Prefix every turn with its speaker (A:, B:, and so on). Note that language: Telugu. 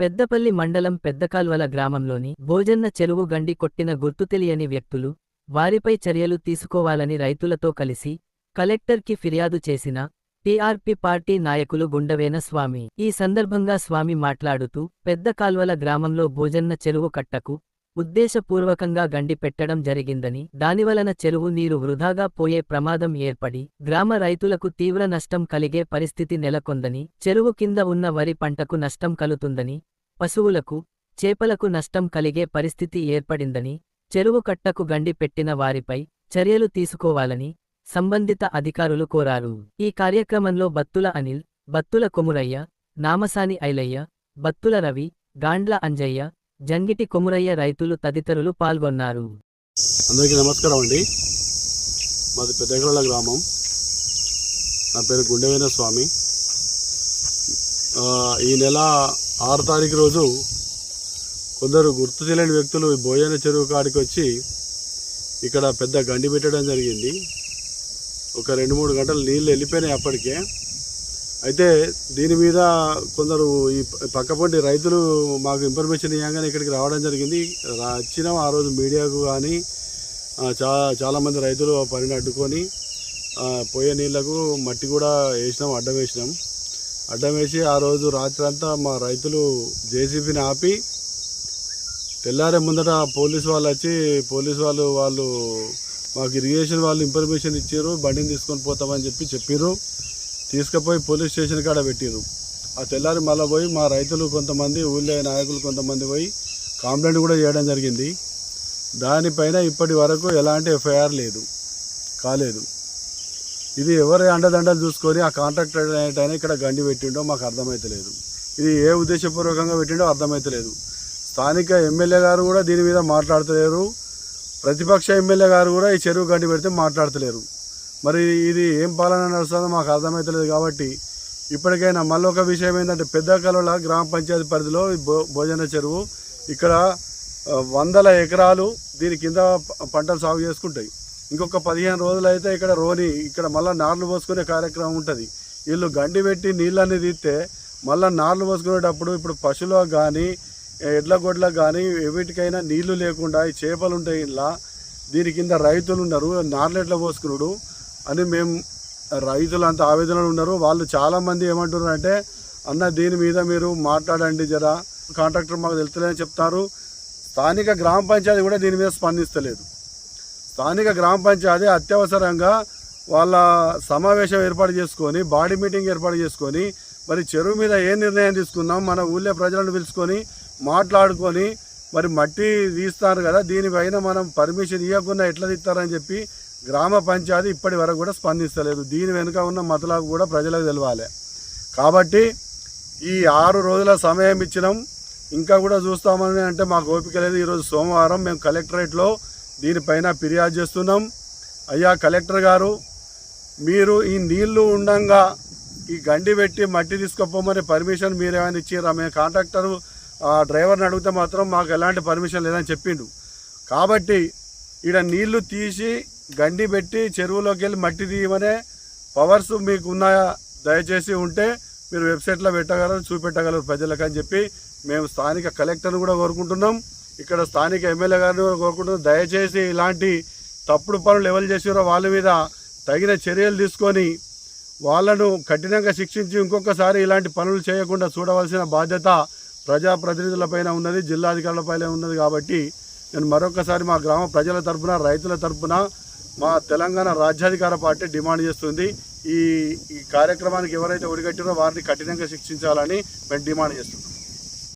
A: పెద్దపల్లి మండలం పెద్దకాల్వల గ్రామంలోని భోజన్న చెరువు గండి కొట్టిన గుర్తు తెలియని వ్యక్తులు వారిపై చర్యలు తీసుకోవాలని రైతులతో కలిసి కలెక్టర్కి ఫిర్యాదు చేసిన టీఆర్పీ పార్టీ నాయకులు గుండవేన స్వామి. ఈ సందర్భంగా స్వామి మాట్లాడుతూ పెద్దకాల్వల గ్రామంలో భోజన్న చెరువు కట్టకు ఉద్దేశపూర్వకంగా గండి పెట్టడం జరిగిందని, దానివలన చెరువు నీరు వృధాగా పోయే ప్రమాదం ఏర్పడి గ్రామ రైతులకు తీవ్ర నష్టం కలిగే పరిస్థితి నెలకొందని, చెరువు కింద ఉన్న వరి పంటకు నష్టం కలుగుతుందని, పశువులకు చేపలకు నష్టం కలిగే పరిస్థితి ఏర్పడిందని, చెరువు కట్టకు గండి పెట్టిన వారిపై చర్యలు తీసుకోవాలని సంబంధిత అధికారులు కోరారు. ఈ కార్యక్రమంలో బత్తుల అనిల్, బత్తుల కొమురయ్య, నామసాని ఐలయ్య, బత్తుల రవి, గాండ్ల అంజయ్య, జంగిటి కొమురయ్య రైతులు తదితరులు పాల్గొన్నారు.
B: అందరికీ నమస్కారం అండి. మాది పెద్దకాల్వల గ్రామం. నా పేరు గుండవేన స్వామి. ఈ నెల 6 తారీఖు రోజు కొందరు గుర్తు తెలియని వ్యక్తులు భోజన చెరువు కాడికి వచ్చి ఇక్కడ పెద్ద గండి పెట్టడం జరిగింది. ఒక 2-3 గంటలు నీళ్ళు వెళ్ళిపోయినాయి అప్పటికే. అయితే దీని మీద కొందరు ఈ పక్కపొంటి రైతులు మాకు ఇన్ఫర్మేషన్ ఇవ్వగానే ఇక్కడికి రావడం జరిగింది. వచ్చినాం ఆ రోజు మీడియాకు కానీ చాలామంది రైతులు పనిని అడ్డుకొని పోయే నీళ్లకు మట్టి కూడా వేసినాం, అడ్డం వేసి ఆ రోజు రాత్రి అంతా మా రైతులు జేసీబీని ఆపి తెల్లారే ముందట పోలీసు వాళ్ళు వచ్చి వాళ్ళు మాకు ఇరిగేషన్ వాళ్ళు ఇన్ఫర్మేషన్ ఇచ్చారు, బండిని తీసుకొని పోతామని చెప్పారు. తీసుకుపోయి పోలీస్ స్టేషన్ కాడ పెట్టిరు. ఆ తెల్లారి మళ్ళీ పోయి మా రైతులు కొంతమంది, ఊళ్ళో నాయకులు కొంతమంది పోయి కంప్లైంట్ కూడా చేయడం జరిగింది. దానిపైన ఇప్పటి వరకు ఎలాంటి ఎఫ్ఐఆర్ కాలేదు. ఇది ఎవరి అండదండలు చూసుకొని ఆ కాంట్రాక్టర్ అయినా ఇక్కడ గండి పెట్టిండో మాకు అర్థమవుతలేదు. ఇది ఏ ఉద్దేశపూర్వకంగా పెట్టిండో అర్థమవుతలేదు. స్థానిక ఎమ్మెల్యే గారు కూడా దీని మీద మాట్లాడతలేరు. ప్రతిపక్ష ఎమ్మెల్యే గారు కూడా ఈ చెరువు గండి పెడితే మాట్లాడతలేరు. మరి ఇది ఏం పాలన నడుస్తుందో మాకు అర్థమవుతలేదు. కాబట్టి ఇప్పటికైనా మళ్ళీ ఒక విషయం ఏంటంటే పెద్దకాల్వల గ్రామ పంచాయతీ పరిధిలో భోజన చెరువు ఇక్కడ 100 ఎకరాలు దీని కింద పంటలు సాగు చేసుకుంటాయి. ఇంకొక 15 రోజులు అయితే ఇక్కడ మళ్ళీ నార్లు పోసుకునే కార్యక్రమం ఉంటుంది. వీళ్ళు గండి పెట్టి నీళ్ళన్నీ తీస్తే మళ్ళీ నార్లు పోసుకునేటప్పుడు ఇప్పుడు పశువులకు కానీ ఎడ్ల గొడ్లకు కానీ వీటికైనా నీళ్లు లేకుండా ఈ చేపలు ఉంటాయి. ఇలా దీని కింద రైతులు ఉన్నారు, నార్లు ఎట్లా పోసుకున్నాడు అని మేము రైతులు అంత ఆవేదనలు ఉన్నారు. వాళ్ళు చాలామంది ఏమంటున్నారు అంటే, అన్న దీని మీద మీరు మాట్లాడండి జరా, కాంట్రాక్టర్ మాకు తెలుస్తలేదని చెప్తారు. స్థానిక గ్రామ పంచాయతీ కూడా దీని మీద స్పందిస్తలేదు. స్థానిక గ్రామ పంచాయతీ అత్యవసరంగా వాళ్ళ సమావేశం ఏర్పాటు చేసుకొని, బాడీ మీటింగ్ ఏర్పాటు చేసుకొని, మరి చెరువు మీద ఏ నిర్ణయం తీసుకుందాం, మన ఊళ్ళో ప్రజలను పిలుచుకొని మాట్లాడుకొని మరి మట్టి తీస్తారు కదా, దీనిపైన మనం పర్మిషన్ ఇవ్వకుండా ఎట్లా తీస్తారని చెప్పి గ్రామ పంచాయతీ ఇప్పటి వరకు కూడా స్పందిస్తలేదు. దీని వెనుక ఉన్న మతలకు కూడా ప్రజలకు తెలవాలి. కాబట్టి ఈ 6 రోజుల సమయం ఇచ్చినాం, ఇంకా కూడా చూస్తామని అంటే మాకు ఓపిక లేదు. ఈరోజు సోమవారం మేము కలెక్టరేట్లో దీనిపైన ఫిర్యాదు చేస్తున్నాం. అయ్యా కలెక్టర్ గారు, మీరు ఈ నీళ్లు ఉండంగా ఈ గండి పెట్టి మట్టి తీసుకుపోమని పర్మిషన్ మీరు ఏమైనా ఇచ్చారా? మేము కాంట్రాక్టరు డ్రైవర్ని అడిగితే మాత్రం మాకు ఎలాంటి పర్మిషన్ లేదని చెప్పిండు. కాబట్టి ఈడ నీళ్లు తీసి గండి పెట్టి చెరువులోకి వెళ్ళి మట్టి తీయమనే పవర్స్ మీకు ఉన్నాయా? దయచేసి ఉంటే మీరు వెబ్సైట్లో పెట్టగలరు, చూపెట్టగలరు ప్రజలకు అని చెప్పి మేము స్థానిక కలెక్టర్ని కూడా కోరుకుంటున్నాం. ఇక్కడ స్థానిక ఎమ్మెల్యే గారిని కూడా కోరుకుంటున్నాం. దయచేసి ఇలాంటి తప్పుడు పనులు ఎవరు చేసారో వాళ్ళ మీద తగిన చర్యలు తీసుకొని వాళ్ళను కఠినంగా శిక్షించి ఇంకొకసారి ఇలాంటి పనులు చేయకుండా చూడవలసిన బాధ్యత ప్రజాప్రతినిధులపైన ఉన్నది, జిల్లాధికారులపైన ఉన్నది. కాబట్టి నేను మరొకసారి మా గ్రామ ప్రజల తరఫున, రైతుల తరఫున మా తెలంగాణ రాజ్యాధికార పార్టీ డిమాండ్ చేస్తుంది, ఈ కార్యక్రమానికి ఎవరైతే ఒడిగట్టారో వారిని కఠినంగా శిక్షించాలని మేము డిమాండ్ చేస్తున్నాం.